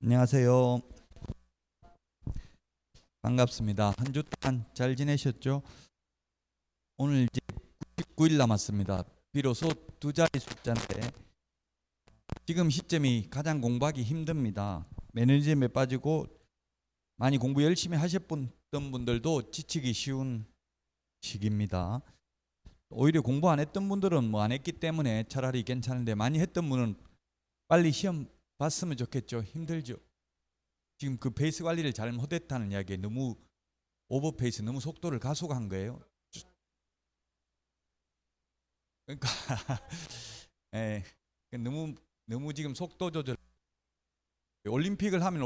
안녕하세요. 반갑습니다. 한 주 동안 잘 지내셨죠? 오늘 이제 99일 남았습니다. 비로소 두 자리 숫자인데 지금 시점이 가장 공부하기 힘듭니다. 매너리즘에 빠지고 많이 공부 열심히 하셨던 분들도 지치기 쉬운 시기입니다. 오히려 공부 안 했던 분들은 뭐 안 했기 때문에 차라리 괜찮은데 많이 했던 분은 빨리 시험 봤으면 좋겠죠. 힘들죠. 지금 그 페이스 관리를 잘 못했다는 이야기에 너무 오버페이스, 너무 속도를 가속한 거예요. 그러니까 예, 너무 지금 속도 조절. 올림픽을 하면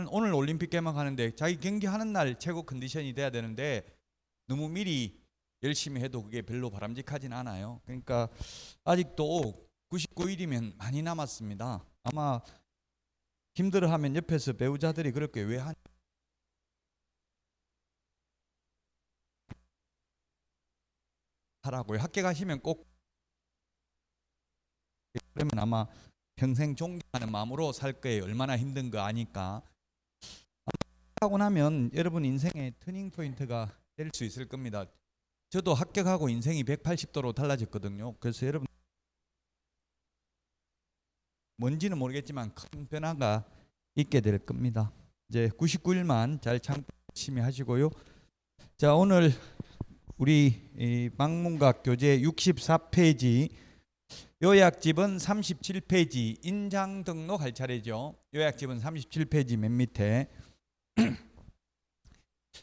오늘 올림픽 개막하는데 자기 경기하는 날 최고 컨디션이 돼야 되는데 너무 미리 열심히 해도 그게 별로 바람직하진 않아요. 그러니까 아직도 99일이면 많이 남았습니다. 아마 힘들어하면 옆에서 배우자들이 그럴 거예요. 왜 하라고요? 학교 가시면 꼭 그러면 아마 평생 존경하는 마음으로 살 거예요. 얼마나 힘든 거 아니까. 하고 나면 여러분 인생의 터닝 포인트가 될 수 있을 겁니다. 저도 합격하고 인생이 180도로 달라졌거든요. 그래서 여러분 뭔지는 모르겠지만 큰 변화가 있게 될 겁니다. 이제 99일만 잘 참고 열심히 하시고요. 자, 오늘 우리 방문각 교재 64페이지 요약집은 37페이지 인장 등록할 차례죠. 요약집은 37페이지 맨 밑에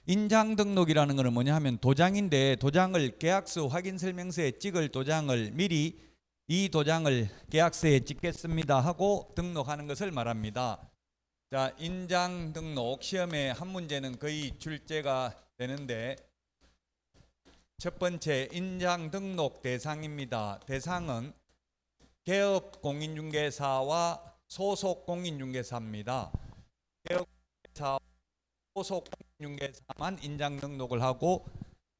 인장 등록이라는 것은 뭐냐 하면 도장인데 도장을 계약서 확인 설명서에 찍을 도장을 미리 이 도장을 계약서에 찍겠습니다 하고 등록하는 것을 말합니다. 자, 인장 등록 시험에 한 문제는 거의 출제가 되는데 첫 번째 인장 등록 대상입니다. 대상은 개업 공인중개사와 소속 공인중개사입니다. 개업 공인중개사, 소속 공인중개사만 인장 등록을 하고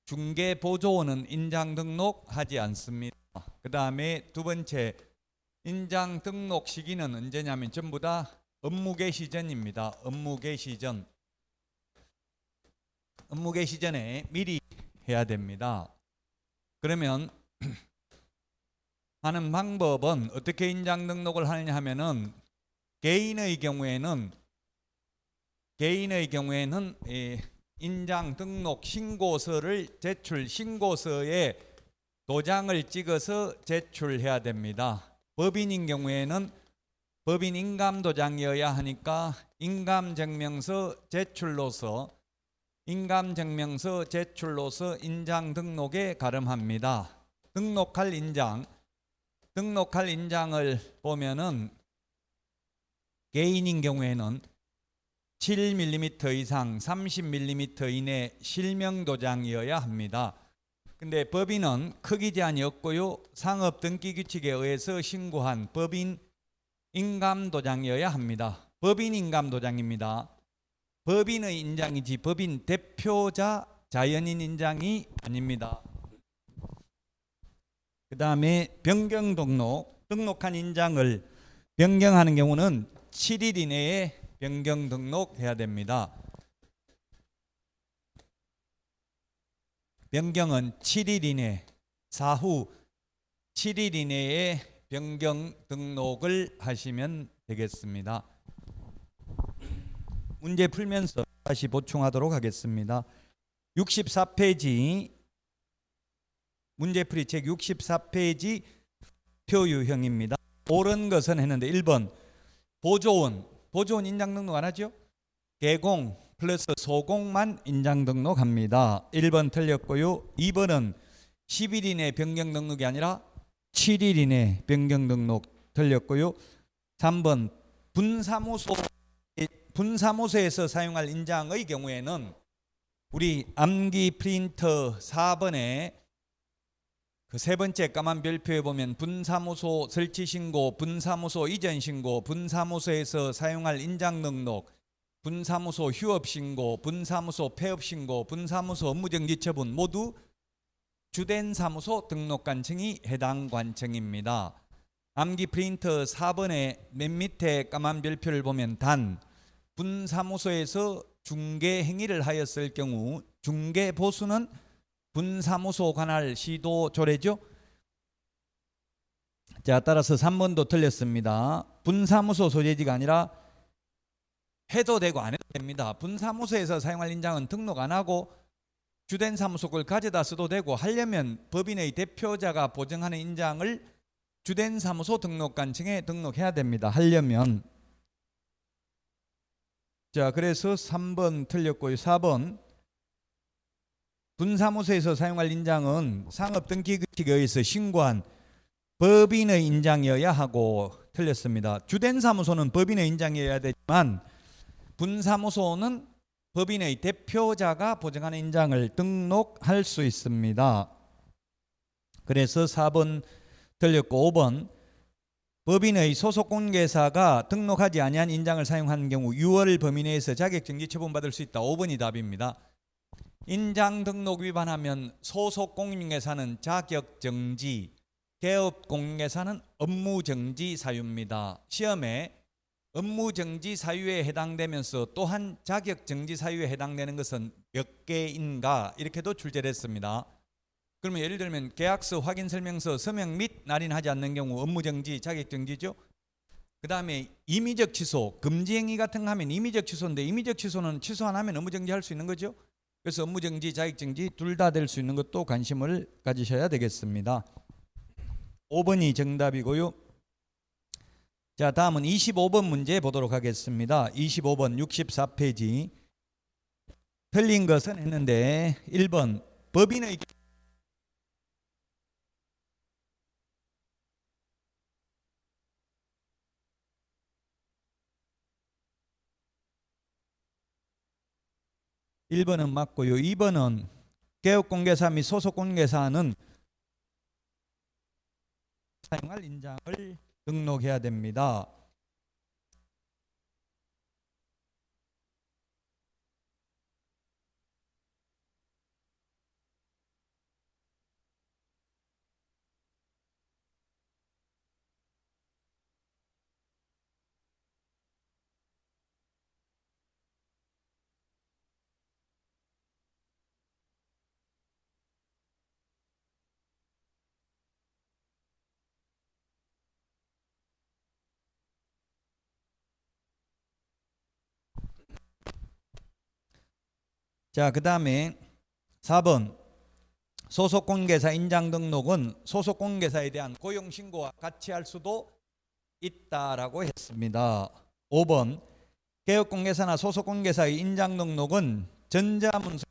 중개보조원은 인장 등록하지 않습니다. 그 다음에 두 번째 인장 등록 시기는 언제냐면 전부 다 업무 개시 전입니다. 업무 개시 전. 업무 개시 전에 미리 해야 됩니다. 그러면 하는 방법은 어떻게 인장 등록을 하느냐 하면은 개인의 경우에는 인장 등록 신고서를 신고서에 도장을 찍어서 제출해야 됩니다. 법인인 경우에는 법인 인감도장이어야 하니까 인감증명서 제출로서 인장 등록에 가름합니다. 등록할 인장을 보면은 개인인 경우에는 7mm 이상 30mm 이내 실명 도장이어야 합니다. 근데 법인은 크기 제한이 없고요. 상업 등기 규칙에 의해서 신고한 법인 인감 도장이어야 합니다. 법인 인감 도장입니다. 법인의 인장이지 법인 대표자 자연인 인장이 아닙니다. 그 다음에 변경 등록한 인장을 변경하는 경우는 7일 이내에 변경 등록해야 됩니다. 변경은 7일 이내, 사후 7일 이내에 변경 등록을 하시면 되겠습니다. 문제 풀면서 다시 보충하도록 하겠습니다. 64페이지 문제풀이 책 64페이지 표 유형입니다. 옳은 것은 했는데 1번 보조원 인장 등록 안 하죠? 개공 플러스 소공만 인장 등록합니다. 1번 틀렸고요. 2번은 10일 이내 변경 등록이 아니라 7일 이내 변경 등록 틀렸고요. 3번 분사무소에서 사용할 인장의 경우에는 우리 암기 프린터 4번에 그 세 번째 까만 별표에 보면 분사무소 설치 신고, 분사무소 이전 신고, 분사무소에서 사용할 인장 등록, 분사무소 휴업 신고, 분사무소 폐업 신고, 분사무소 업무정지 처분 모두 주된 사무소 등록관청이 해당 관청입니다. 암기 프린터 4번의 맨 밑에 까만 별표를 보면 단 분사무소에서 중개 행위를 하였을 경우 중개 보수는 분사무소 관할 시도 조례죠. 자, 따라서 3번도 틀렸습니다. 분사무소 소재지가 아니라 해도 되고 안 해도 됩니다. 분사무소에서 사용할 인장은 등록 안 하고 주된 사무소 걸 가져다 써도 되고, 하려면 법인의 대표자가 보증하는 인장을 주된 사무소 등록관청에 등록해야 됩니다. 하려면. 자, 그래서 3번 틀렸고요. 4번 분사무소에서 사용할 인장은 상업등기규칙에 의해서 신고한 법인의 인장이어야 하고 틀렸습니다. 주된 사무소는 법인의 인장이어야 되지만 분사무소는 법인의 대표자가 보증하는 인장을 등록할 수 있습니다. 그래서 4번 틀렸고 5번 법인의 소속공개사가 등록하지 아니한 인장을 사용하는 경우 6월 범위 내에서 자격정지 처분받을 수 있다. 5번이 답입니다. 인장 등록 위반하면 소속공인중개사는 자격정지, 개업공인중개사는 업무정지 사유입니다. 시험에 업무정지 사유에 해당되면서 또한 자격정지 사유에 해당되는 것은 몇 개인가 이렇게도 출제를 했습니다. 그러면 예를 들면 계약서 확인설명서 서명 및 날인하지 않는 경우 업무정지, 자격정지죠. 그 다음에 임의적 취소, 금지행위 같은 거 하면 임의적 취소인데 임의적 취소는 취소 안 하면 업무정지할 수 있는 거죠. 그래서 업무정지, 자격정지 둘 다 될 수 있는 것도 관심을 가지셔야 되겠습니다. 5번이 정답이고요. 자, 다음은 25번 문제 보도록 하겠습니다. 25번 64페이지. 틀린 것은 했는데 1번 법인의 1번은 맞고요. 2번은 개업공개사 및 소속공개사는 사용할 인장을 등록해야 됩니다. 자, 그 다음에 4번 소속공개사 인장 등록은 소속공개사에 대한 고용신고와 같이 할 수도 있다라고 했습니다. 5번 개업공개사나 소속공개사의 인장 등록은 전자문서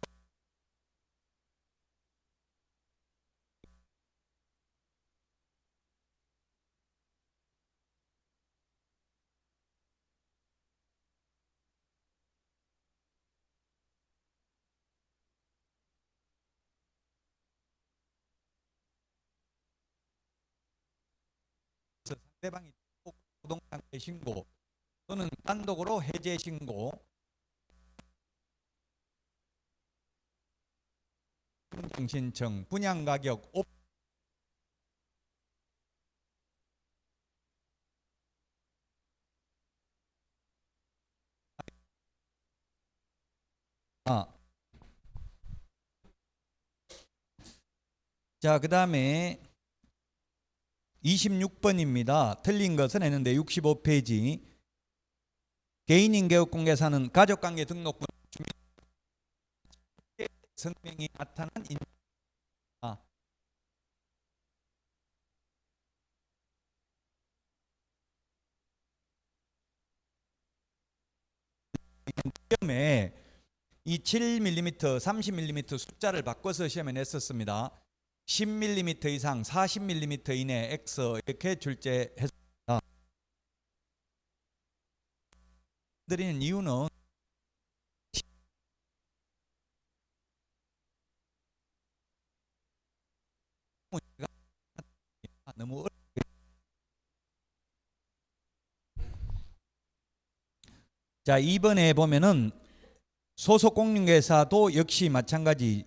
상대방이 부동산의 신고 또는 단독으로 해제 신고, 신청, 분양 가격, 자, 그 다음에 26번입니다. 틀린 것은 했는데 65페이지. 개인인 개업공개사는 가족관계 등록분 성명이 나타난 인장. 시험에 이 7mm, 30mm 숫자를 바꿔서 시험에 냈었습니다. 10mm 이상, 40mm 이내 X 이렇게 출제했습니다. 드리는 이유는 너무 자, 2번에 보면은 소속 공인중개사도 역시 마찬가지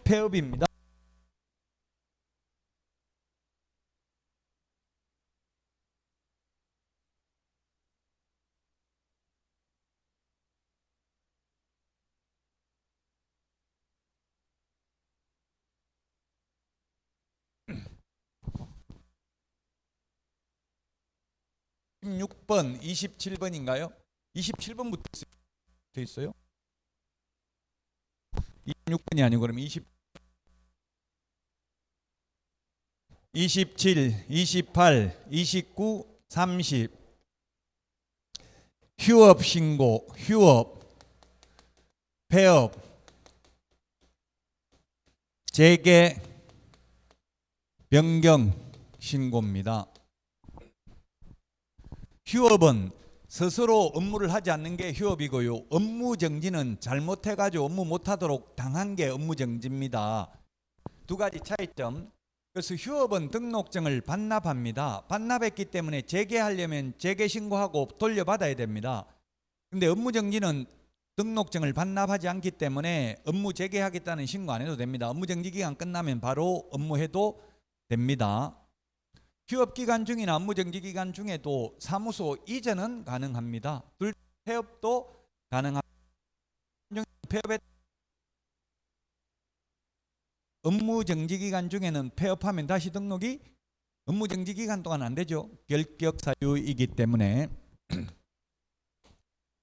폐업입니다. (16번) 27번인가요? 27번부터 있어요? 26번이 아니고 그럼 27, 28, 29, 30 휴업 신고, 휴업, 폐업, 재개, 변경 신고입니다. 휴업은 스스로 업무를 하지 않는 게 휴업이고요. 업무정지는 잘못해가지고 업무 못하도록 당한 게 업무정지입니다. 두 가지 차이점. 그래서 휴업은 등록증을 반납합니다. 반납했기 때문에 재개하려면 재개신고하고 돌려받아야 됩니다. 근데 업무정지는 등록증을 반납하지 않기 때문에 업무 재개하겠다는 신고 안 해도 됩니다. 업무정지 기간 끝나면 바로 업무해도 됩니다. 휴업기간 중이나 업무정지 기간 중에도 사무소 이전은 가능합니다. 둘 폐업도 가능합니다. 폐업에 업무정지 기간 중에는 폐업하면 다시 등록이 업무정지 기간 동안 안 되죠. 결격 사유이기 때문에.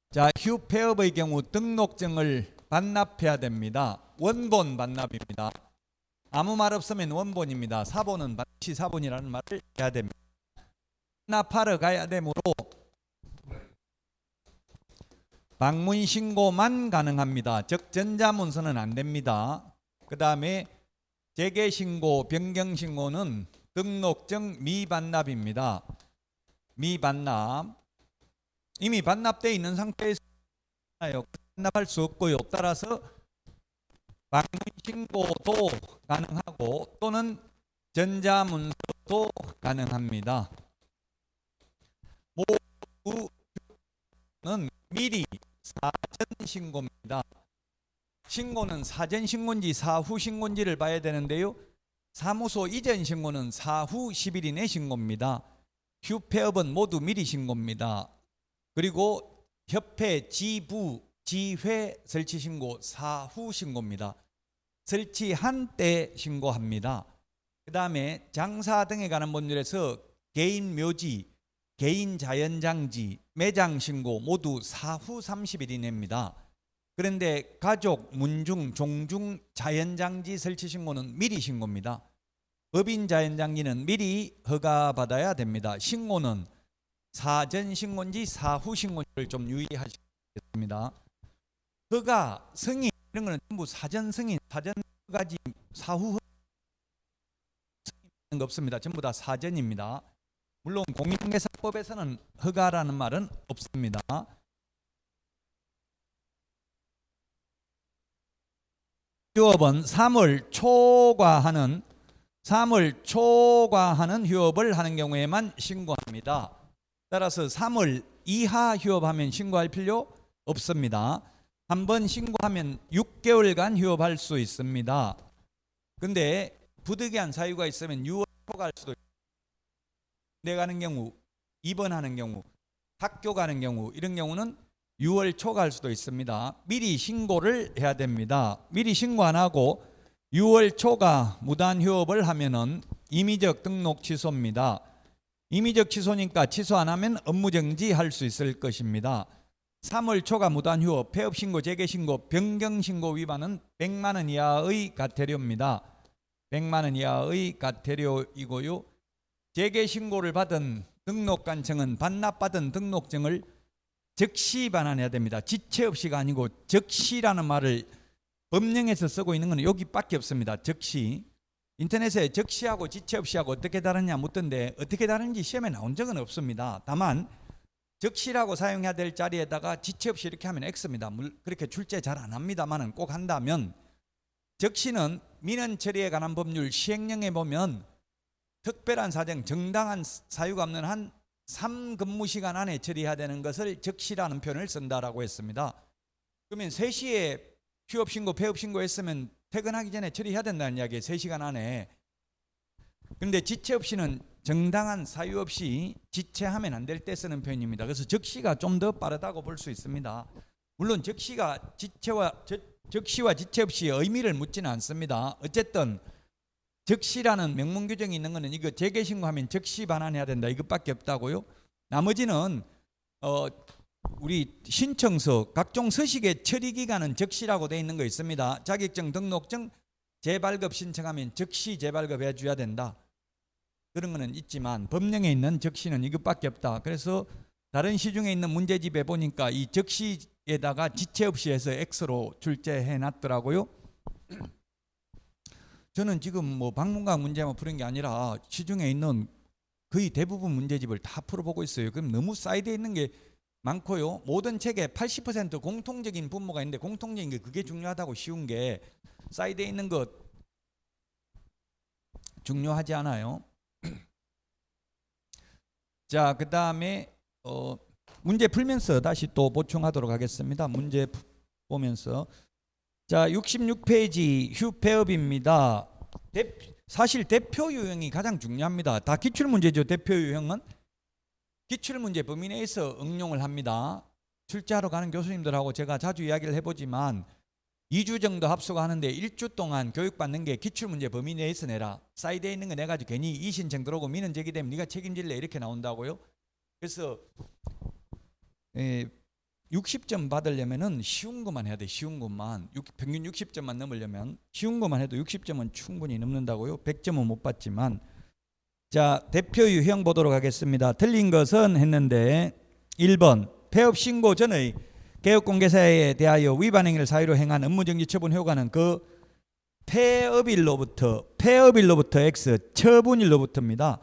자, 휴폐업의 경우 등록증을 반납해야 됩니다. 원본 반납입니다. 아무 말 없으면 원본입니다. 사본은 반드시 사본이라는 말을 해야 됩니다. 반납하러 가야 되므로 방문 신고만 가능합니다. 즉 전자문서는 안 됩니다. 그 다음에 재개신고, 변경신고는 등록증 미반납입니다. 미반납. 이미 반납되어 있는 상태에서 반납할 수 없고요. 따라서 방문신고도 가능하고 또는 전자문서도 가능합니다. 모두는 미리 사전신고입니다. 신고는 사전신고인지 사후신고인지를 봐야 되는데요. 사무소 이전 신고는 사후 10일 이내 신고입니다. 휴폐업은 모두 미리 신고입니다. 그리고 협회, 지부, 지회 설치 신고 사후 신고입니다. 설치한 때 신고합니다. 그 다음에 장사 등에 관한 법률에서 개인 묘지, 개인 자연장지, 매장 신고 모두 사후 30일 이내입니다. 그런데 가족, 문중, 종중 자연장지 설치 신고는 미리 신고입니다. 법인 자연장지는 미리 허가받아야 됩니다. 신고는 사전 신고인지 사후 신고인지를 좀 유의하시겠습니다. 허가, 승인 이런 거는 전부 사전 승인, 사전 허가지 사후 승인이 없습니다. 전부 다 사전입니다. 물론 공인중개사법에서는 허가라는 말은 없습니다. 휴업은 3월 초과하는 휴업을 하는 경우에만 신고합니다. 따라서 3월 이하 휴업하면 신고할 필요 없습니다. 한번 신고하면 6개월간 휴업할 수 있습니다. 근데 부득이한 사유가 있으면 6월 초과할 수도 있습니다. 군대 가는 경우, 입원하는 경우, 학교 가는 경우 이런 경우는 6월 초과할 수도 있습니다. 미리 신고를 해야 됩니다. 미리 신고 안 하고 6월 초과 무단 휴업을 하면은 임의적 등록 취소입니다. 임의적 취소니까 취소 안 하면 업무정지 할 수 있을 것입니다. 3월 초과 무단 휴업, 폐업 신고, 재개 신고, 변경 신고 위반은 100만 원 이하의 과태료입니다. 100만 원 이하의 과태료이고요. 재개 신고를 받은 등록관청은 반납받은 등록증을 즉시 반환해야 됩니다. 지체 없이가 아니고 즉시라는 말을 법령에서 쓰고 있는 건 여기밖에 없습니다. 즉시. 인터넷에 즉시하고 지체 없이하고 어떻게 다르냐 묻던데 어떻게 다른지 시험에 나온 적은 없습니다. 다만 즉시라고 사용해야 될 자리에다가 지체 없이 이렇게 하면 X입니다. 그렇게 출제 잘 안 합니다만 꼭 한다면 즉시는 민원 처리에 관한 법률 시행령에 보면 특별한 사정, 정당한 사유가 없는 한 3근무시간 안에 처리해야 되는 것을 즉시라는 표현을 쓴다라고 했습니다. 그러면 3시에 휴업신고, 폐업신고 했으면 퇴근하기 전에 처리해야 된다는 이야기예요. 3시간 안에. 그런데 지체 없이는 정당한 사유 없이 지체하면 안 될 때 쓰는 표현입니다. 그래서 적시가 좀 더 빠르다고 볼 수 있습니다. 물론 적시와 지체 없이 의미를 묻지는 않습니다. 어쨌든 적시라는 명문 규정이 있는 거는 이거 재개 신고하면 적시 반환해야 된다 이것밖에 없다고요. 나머지는 우리 신청서 각종 서식의 처리 기간은 적시라고 되어 있는 거 있습니다. 자격증, 등록증 재발급 신청하면 적시 재발급해 줘야 된다. 그런 거는 있지만 법령에 있는 적시는 이것밖에 없다. 그래서 다른 시중에 있는 문제집에 보니까 이 적시에다가 지체 없이 해서 X로 출제해 놨더라고요. 저는 지금 뭐 방문각 문제만 푸는 게 아니라 시중에 있는 거의 대부분 문제집을 다 풀어보고 있어요. 그럼 너무 사이드에 있는 게 많고요. 모든 책에 80% 공통적인 분모가 있는데 공통적인 게 그게 중요하다고 쉬운 게 사이드에 있는 것 중요하지 않아요. 자, 그 다음에 문제 풀면서 다시 또 보충하도록 하겠습니다. 문제 보면서 자 66페이지 휴폐업입니다. 사실 대표 유형이 가장 중요합니다. 다 기출문제죠. 대표 유형은 기출문제 범위 내에서 응용을 합니다. 출제하러 가는 교수님들하고 제가 자주 이야기를 해보지만 2주 정도 합숙하는데 1주 동안 교육받는 게 기출문제 범위 내에서 내라. 사이드에 있는 거 내가지고 괜히 이신청 들어오고 민원 제기되면 네가 책임질래 이렇게 나온다고요. 그래서 60점 받으려면은 쉬운 것만 해야 돼. 쉬운 것만. 평균 60점만 넘으려면 쉬운 것만 해도 60점은 충분히 넘는다고요. 100점은 못 받지만. 자, 대표 유형 보도록 하겠습니다. 틀린 것은 했는데 1번 폐업 신고 전의 개업공개사에 대하여 위반 행위를 사유로 행한 업무정지 처분 효과는 그 폐업일로부터 X 처분일로부터입니다.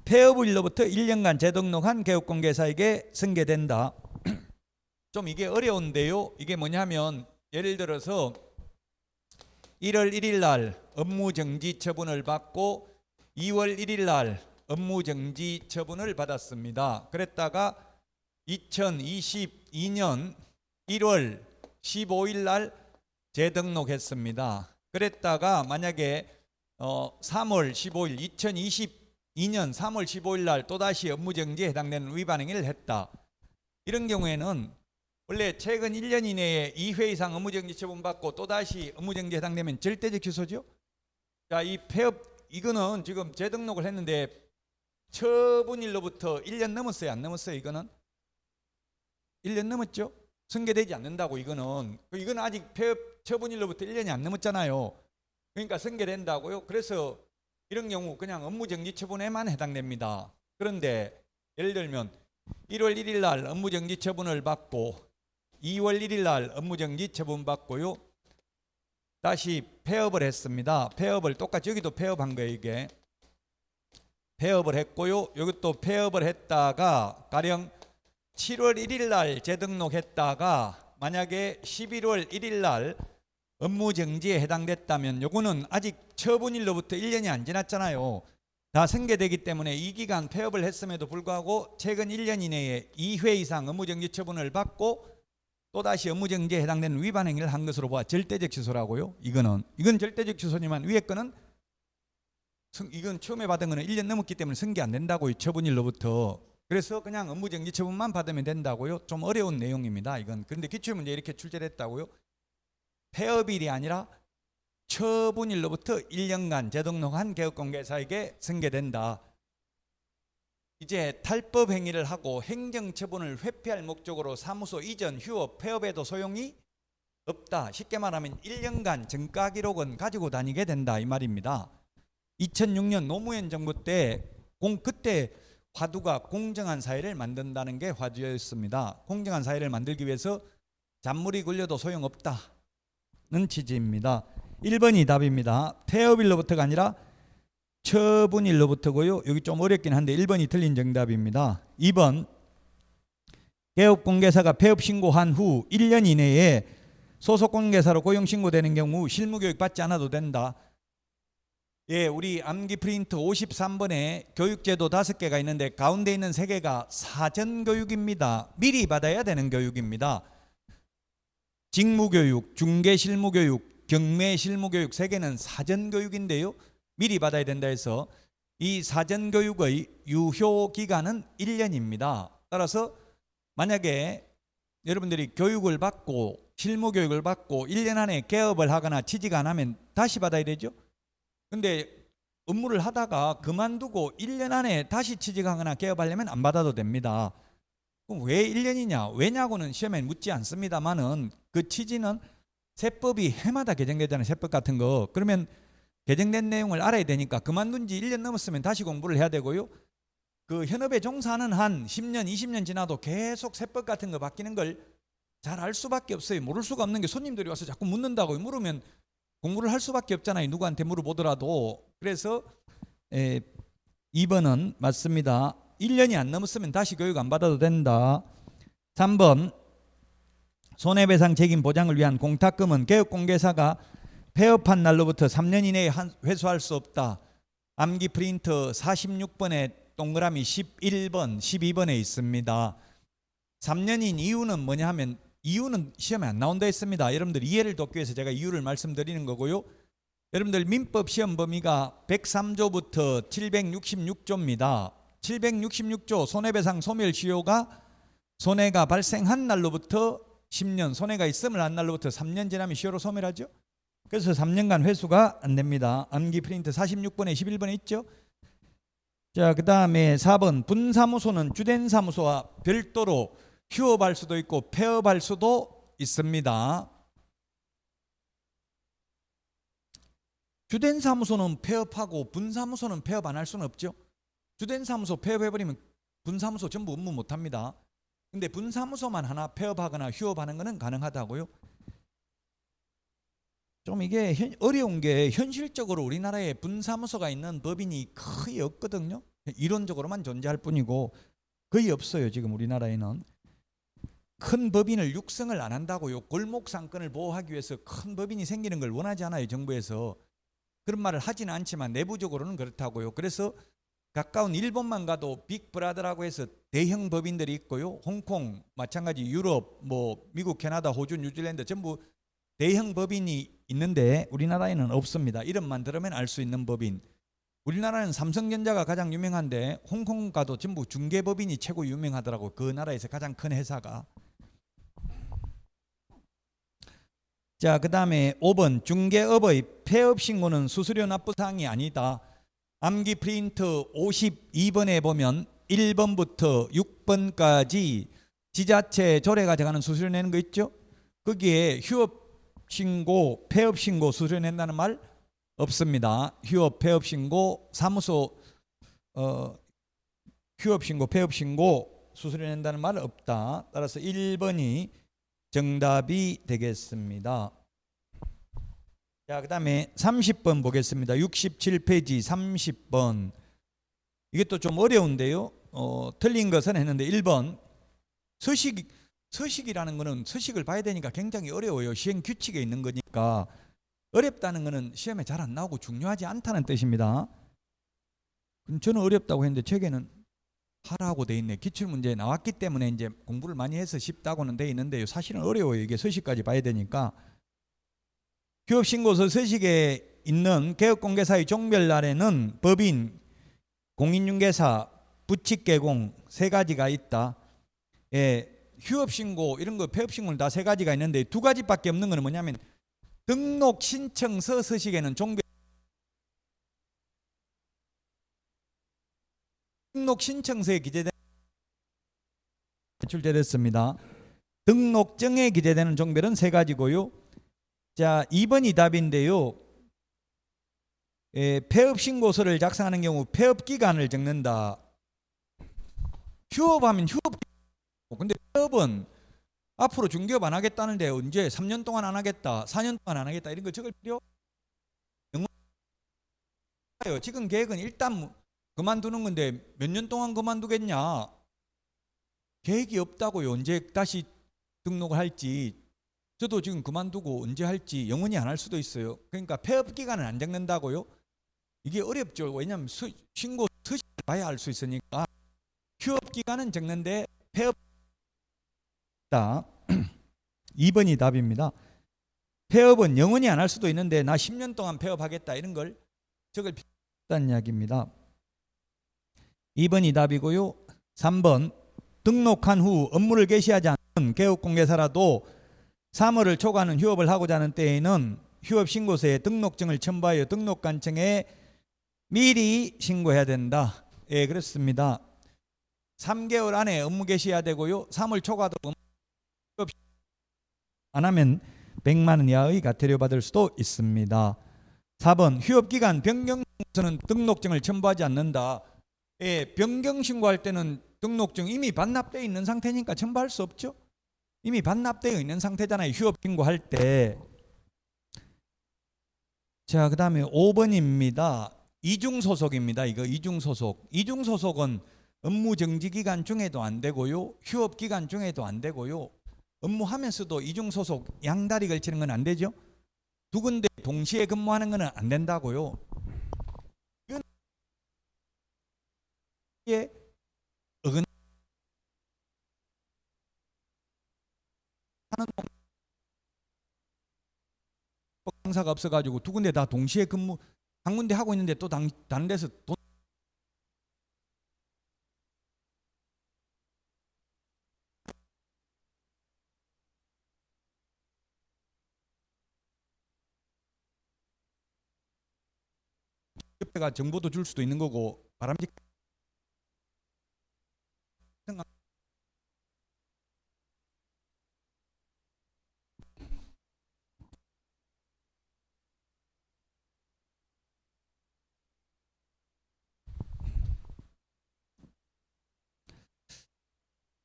폐업일로부터 1년간 재등록한 개업공개사에게 승계된다. 좀 이게 어려운데요. 이게 뭐냐면 예를 들어서 1월 1일 날 업무정지 처분을 받고 2월 1일 날 업무정지 처분을 받았습니다. 그랬다가 2022년 1월 15일 날 재등록했습니다. 그랬다가 만약에 3월 15일 2022년 3월 15일 날 또다시 업무정지에 해당되는 위반 행위를 했다. 이런 경우에는 원래 최근 1년 이내에 2회 이상 업무정지 처분받고 또다시 업무정지에 해당되면 절대적 취소죠. 자, 이 폐업 이거는 지금 재등록을 했는데 처분일로부터 1년 넘었어요? 안 넘었어요? 이거는 1년 넘었죠? 승계되지 않는다고. 이거는 아직 폐업 처분일로부터 1년이 안 넘었잖아요. 그러니까 승계된다고요. 그래서 이런 경우 그냥 업무정지 처분에만 해당됩니다. 그런데 예를 들면 1월 1일 날 업무정지 처분을 받고 2월 1일 날 업무정지 처분 받고요. 다시 폐업을 했습니다. 폐업을 똑같이 여기도 폐업한 거예요. 이게 폐업을 했고요. 여기도 폐업을 했다가 가령 7월 1일 날 재등록했다가 만약에 11월 1일 날 업무정지에 해당됐다면 요거는 아직 처분일로부터 1년이 안 지났잖아요. 다 승계되기 때문에 이 기간 폐업을 했음에도 불구하고 최근 1년 이내에 2회 이상 업무정지 처분을 받고 또다시 업무정지에 해당되는 위반 행위를 한 것으로 봐 절대적 취소라고요. 이건 절대적 취소지만 위에 거는 이건 처음에 받은 거는 1년 넘었기 때문에 승계 안 된다고요. 처분일로부터. 그래서 그냥 업무정지 처분만 받으면 된다고요. 좀 어려운 내용입니다. 이건. 그런데 기출문제 이렇게 출제됐다고요. 폐업일이 아니라 처분일로부터 1년간 재등록한 개업공개사에게 승계된다. 이제 탈법 행위를 하고 행정처분을 회피할 목적으로 사무소 이전, 휴업, 폐업에도 소용이 없다. 쉽게 말하면 1년간 정가 기록은 가지고 다니게 된다 이 말입니다. 2006년 노무현 정부 때 그때 화두가 공정한 사회를 만든다는 게 화두였습니다. 공정한 사회를 만들기 위해서 잔물이 굴려도 소용없다는 취지입니다. 1번이 답입니다. 폐업일로부터가 아니라 처분일로부터고요. 여기 좀 어렵긴 한데 1번이 틀린 정답입니다. 2번 개업공개사가 폐업 신고한 후 1년 이내에 소속공개사로 고용 신고되는 경우 실무교육 받지 않아도 된다. 예, 우리 암기 프린트 53번에 교육제도 5개가 있는데 가운데 있는 3개가 사전교육입니다. 미리 받아야 되는 교육입니다. 직무교육, 중개실무교육, 경매 실무교육, 세 개는 사전교육인데요. 미리 받아야 된다 해서 이 사전교육의 유효기간은 1년입니다. 따라서 만약에 여러분들이 교육을 받고 실무교육을 받고 1년 안에 개업을 하거나 취직 안 하면 다시 받아야 되죠. 근데 업무를 하다가 그만두고 1년 안에 다시 취직하거나 개업하려면 안 받아도 됩니다. 그럼 왜 1년이냐? 왜냐고는 시험에 묻지 않습니다만은 그 취지는 세법이 해마다 개정되잖아요. 세법 같은 거. 그러면 개정된 내용을 알아야 되니까 그만둔 지 1년 넘었으면 다시 공부를 해야 되고요. 그 현업에 종사하는 한 10년, 20년 지나도 계속 세법 같은 거 바뀌는 걸 잘 알 수밖에 없어요. 모를 수가 없는 게 손님들이 와서 자꾸 묻는다고요. 물으면 공부를 할 수밖에 없잖아요. 누구한테 물어보더라도. 그래서 2번은 맞습니다. 1년이 안 넘었으면 다시 교육 안 받아도 된다. 3번 손해배상 책임 보장을 위한 공탁금은 개업공개사가 폐업한 날로부터 3년 이내에 회수할 수 없다. 암기 프린트 46번에 동그라미 11번, 12번에 있습니다. 3년인 이유는 뭐냐 하면 이유는 시험에 안 나온다 했습니다. 여러분들 이해를 돕기 위해서 제가 이유를 말씀드리는 거고요. 여러분들 민법 시험 범위가 103조부터 766조입니다. 766조 손해배상 소멸시효가 손해가 발생한 날로부터 10년, 손해가 있음을 한 날로부터 3년 지나면 시효로 소멸하죠. 그래서 3년간 회수가 안 됩니다. 암기 프린트 46번에 11번에 있죠. 자, 그 다음에 4번 분사무소는 주된 사무소와 별도로 휴업할 수도 있고 폐업할 수도 있습니다. 주된 사무소는 폐업하고 분사무소는 폐업 안 할 수는 없죠. 주된 사무소 폐업해버리면 분사무소 전부 업무 못합니다. 근데 분사무소만 하나 폐업하거나 휴업하는 것은 가능하다고요. 좀 이게 어려운 게 현실적으로 우리나라에 분사무소가 있는 법인이 거의 없거든요. 이론적으로만 존재할 뿐이고 거의 없어요. 지금 우리나라에는. 큰 법인을 육성을 안 한다고요. 골목상권을 보호하기 위해서 큰 법인이 생기는 걸 원하지 않아요. 정부에서. 그런 말을 하지는 않지만 내부적으로는 그렇다고요. 그래서 가까운 일본만 가도 빅브라더라고 해서 대형 법인들이 있고요. 홍콩 마찬가지, 유럽, 미국, 캐나다, 호주, 뉴질랜드 전부 대형 법인이 있는데 우리나라에는 없습니다. 이름만 들으면 알 수 있는 법인. 우리나라는 삼성전자가 가장 유명한데 홍콩 가도 전부 중개법인이 최고 유명하더라고. 그 나라에서 가장 큰 회사가. 자, 그 다음에 5번 중개업의 폐업 신고는 수수료 납부 사항이 아니다. 암기 프린트 52번에 보면 1번부터 6번까지 지자체 조례가 정하는 수수료 내는 거 있죠. 거기에 휴업 신고, 폐업 신고 수수료 낸다는 말 없습니다. 휴업, 폐업 신고, 사무소 휴업 신고, 폐업 신고 수수료 낸다는 말 없다. 따라서 1번이 정답이 되겠습니다. 자, 그 다음에 30번 보겠습니다. 67페이지 30번. 이것도 좀 어려운데요. 틀린 것은 했는데 1번 서식이라는 거는 서식을 봐야 되니까 굉장히 어려워요. 시행 규칙에 있는 거니까. 어렵다는 거는 시험에 잘 안 나오고 중요하지 않다는 뜻입니다. 저는 어렵다고 했는데 책에는 하라고 돼 있네. 기출문제에 나왔기 때문에 이제 공부를 많이 해서 쉽다고는 돼 있는데요. 사실은 어려워요. 이게 서식까지 봐야 되니까. 휴업신고서 서식에 있는 개업공개사의 종별날에는 법인, 공인중개사, 부칙개공 세 가지가 있다. 휴업신고 이런 거 폐업신고는 다 세 가지가 있는데 두 가지밖에 없는 거는 뭐냐면 등록신청서 서식에는 등록신청서에 기재된 출제됐습니다. 등록증에 기재되는 종별은 세 가지고요. 자, 2번이 답인데요. 폐업신고서를 작성하는 경우 폐업기간을 적는다. 휴업하면 휴업. 근데 폐업은 앞으로 중개업 안 하겠다는데 언제 3년 동안 안 하겠다, 4년 동안 안 하겠다 이런 거 적을 필요 없어요. 지금 계획은 일단 그만두는 건데 몇 년 동안 그만두겠냐? 계획이 없다고요. 언제 다시 등록을 할지. 저도 지금 그만두고 언제 할지 영원히 안 할 수도 있어요. 그러니까 폐업 기간을 안 적는다고요? 이게 어렵죠. 왜냐하면 신고 서식을 봐야 알 수 있으니까. 휴업 기간은 적는데 폐업 2번이 답입니다. 폐업은 영원히 안 할 수도 있는데 나 10년 동안 폐업하겠다 이런 걸 적을 필요 없다는 이야기입니다. 2번이 답이고요. 3번 등록한 후 업무를 개시하지 않는 개업공개사라도 사무를 초과하는 휴업을 하고자 하는 때에는 휴업신고서에 등록증을 첨부하여 등록관청에 미리 신고해야 된다. 예, 그렇습니다. 3개월 안에 업무 개시해야 되고요. 3월 초과하도록 휴업 안 하면 100만 원 이하의 과태료 받을 수도 있습니다. 4번 휴업기간 변경신고서는 등록증을 첨부하지 않는다. 예, 변경신고할 때는 등록증 이미 반납되어 있는 상태니까 첨부할 수 없죠. 이미 반납되어 있는 상태잖아요. 휴업신고할 때. 자, 그 다음에 5번입니다. 이중소속입니다. 이거 이중소속. 이중소속은 업무정지기간 중에도 안 되고요. 휴업기간 중에도 안 되고요. 업무하면서도 이중소속 양다리 걸치는 건 안 되죠. 두 군데 동시에 근무하는 건 안 된다고요. 이게 어긋나는 강사가 없어가지고 두 군데 다 동시에 근무 한 군데 하고 있는데 또 다른 데서 돈 옆에가 정보도 줄 수도 있는 거고 바람직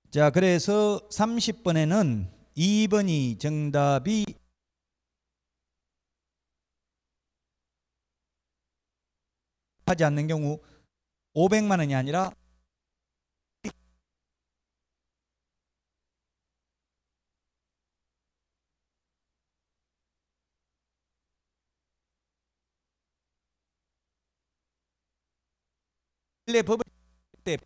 자, 그래서 30번에는 2번이 정답이 하지 않는 경우 500만 원이 아니라 원래 법을 때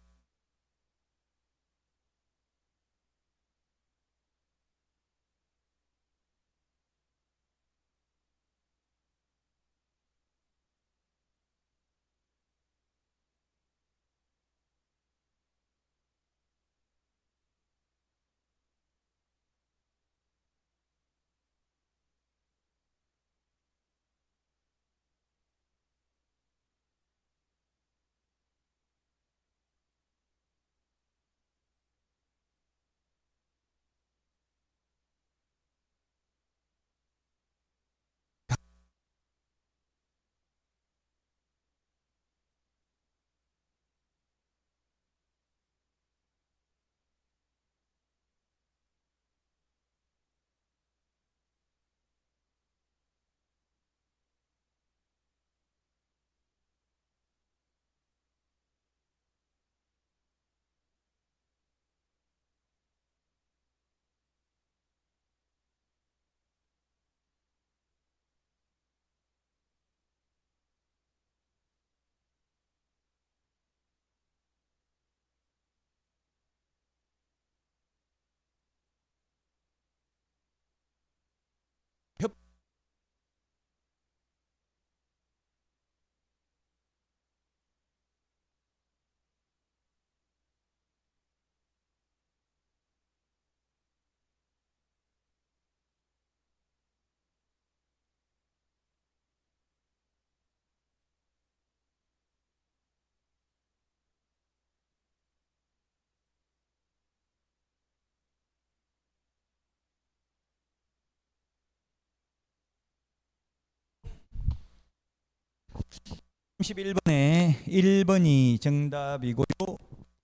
협31번에 1번이 정답이고요.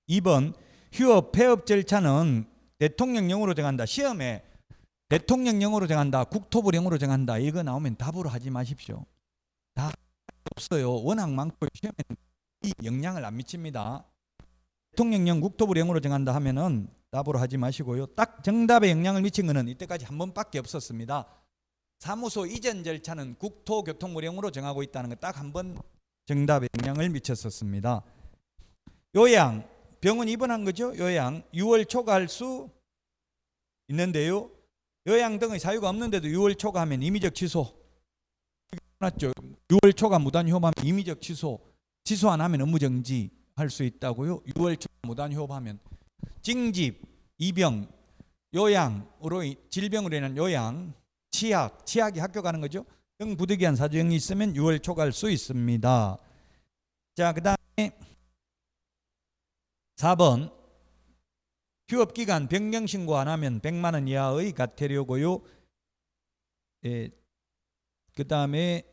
2번 휴업 폐업 절차는 대통령령으로 정한다. 시험에 대통령령으로 정한다. 국토부령으로 정한다. 이거 나오면 답으로 하지 마십시오. 다 없어요. 워낙 많고 시험에는 이 영향을 안 미칩니다. 대통령령 국토부령으로 정한다 하면은 답으로 하지 마시고요. 딱 정답에 영향을 미친 거는 이때까지 한 번밖에 없었습니다. 사무소 이전 절차는 국토교통부령으로 정하고 있다는 거 딱 한 번 정답에 영향을 미쳤었습니다. 요양 병원 입원한 거죠. 요양 6월 초과할 수 있는데요. 요양 등의 사유가 없는데도 6월 초과하면 임의적 취소. 맞죠? 6월 초과 무단휴업하면 임의적 취소. 취소 안 하면 업무정지 할 수 있다고요. 6월 초과 무단휴업하면 징집, 입영, 요양으로 질병으로 인한 요양, 치약이 학교 가는 거죠. 등 부득이한 사정이 있으면 6월 초과할 수 있습니다. 자, 그다음에 4번 휴업기간 변경신고 안 하면 100만 원 이하의 과태료고요. 그다음에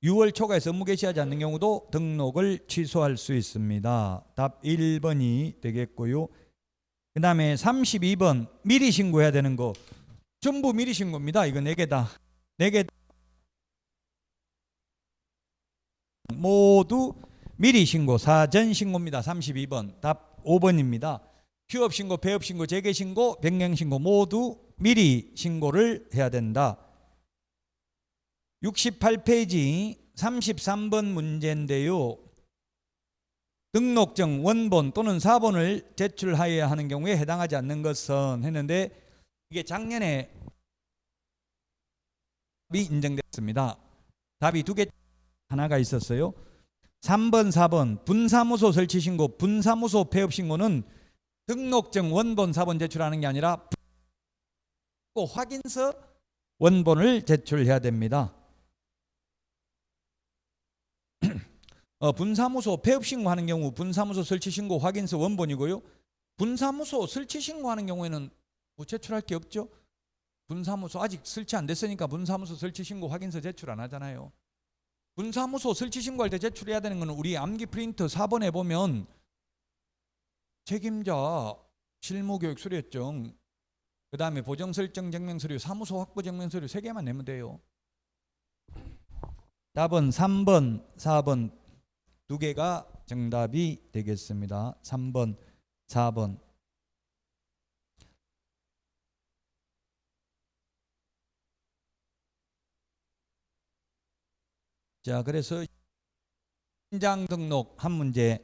6월 초과해서 업무 개시하지 않는 경우도 등록을 취소할 수 있습니다. 답 1번이 되겠고요. 그 다음에 32번 미리 신고해야 되는 거 전부 미리 신고입니다. 이거 4개다. 4개 모두 미리 신고, 사전 신고입니다. 32번 답 5번입니다. 휴업 신고, 폐업 신고, 재개 신고, 변경 신고 모두 미리 신고를 해야 된다. 68페이지 33번 문제인데요. 등록증 원본 또는 사본을 제출하여야 하는 경우에 해당하지 않는 것은 했는데 이게 작년에 답이 인정됐습니다. 답이 2개 하나가 있었어요. 3번 4번 분사무소 설치 신고, 분사무소 폐업 신고는 등록증 원본 사본 제출하는 게 아니라 확인서 원본을 제출해야 됩니다. 분사무소 폐업 신고하는 경우 분사무소 설치 신고 확인서 원본이고요. 분사무소 설치 신고하는 경우에는 뭐 제출할 게 없죠. 분사무소 아직 설치 안 됐으니까 분사무소 설치 신고 확인서 제출 안 하잖아요. 분사무소 설치 신고할 때 제출해야 되는 거는 우리 암기 프린트 4번에 보면 책임자 실무교육 수료증, 그 다음에 보정설정 증명서류, 사무소 확보 증명서류 3개만 내면 돼요. 답은 3번 4번 2개가 정답이 되겠습니다. 3번 4번. 자, 그래서 현장 등록 한 문제,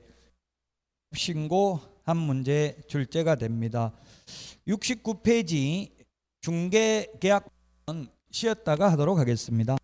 신고 한 문제 출제가 됩니다. 69페이지 중개계약은 쉬었다가 하도록 하겠습니다.